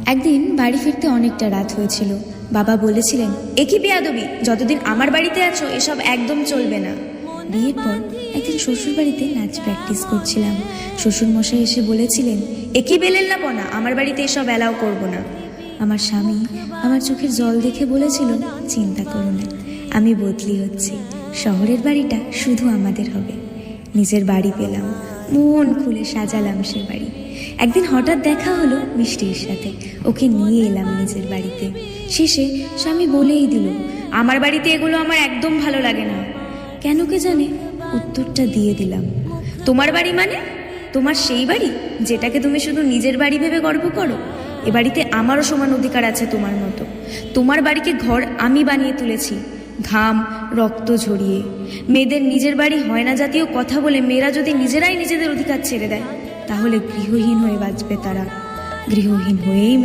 একদিন বাড়ি ফিরতে অনেকটা রাত হয়েছিল। বাবা বলেছিলেন, একই বেয়াদবি, যতদিন আমার বাড়িতে আছো এসব একদম চলবে না। বিয়ের পর একদিন শ্বশুর বাড়িতে নাচ প্র্যাকটিস করছিলাম। শ্বশুর মশাই এসে বলেছিলেন, একই বেলেল্লাপনা, আমার বাড়িতে এসব অ্যালাউ করবো না। আমার স্বামী আমার চোখের জল দেখে বলেছিল, চিন্তা করো না, আমি বদলি হচ্ছি, শহরের বাড়িটা শুধু আমাদের হবে। নিজের বাড়ি পেলাম, মন খুলে সাজালাম সে বাড়ি। একদিন হঠাৎ দেখা হলো মিষ্টির সাথে, ওকে নিয়ে এলাম নিজের বাড়িতে। শেষে স্বামী বলেই দিল, আমার বাড়িতে এগুলো আমার একদম ভালো লাগে না। কেন কে জানে উত্তরটা দিয়ে দিলাম, তোমার বাড়ি মানে তোমার সেই বাড়ি যেটাকে তুমি শুধু নিজের বাড়ি ভেবে গর্ব করো। এ বাড়িতে আমারও সমান অধিকার আছে তোমার মতো। তোমার বাড়িকে ঘর আমি বানিয়ে তুলেছি, ঘাম রক্ত ঝরিয়ে। মেয়েদের নিজের বাড়ি হয় না জাতীয় কথা বলে মেয়েরা যদি নিজেরাই নিজেদের অধিকার ছেড়ে দেয়, তাহলে গৃহহীন হয়ে বাঁচবে তারা, গৃহহীন হয়েই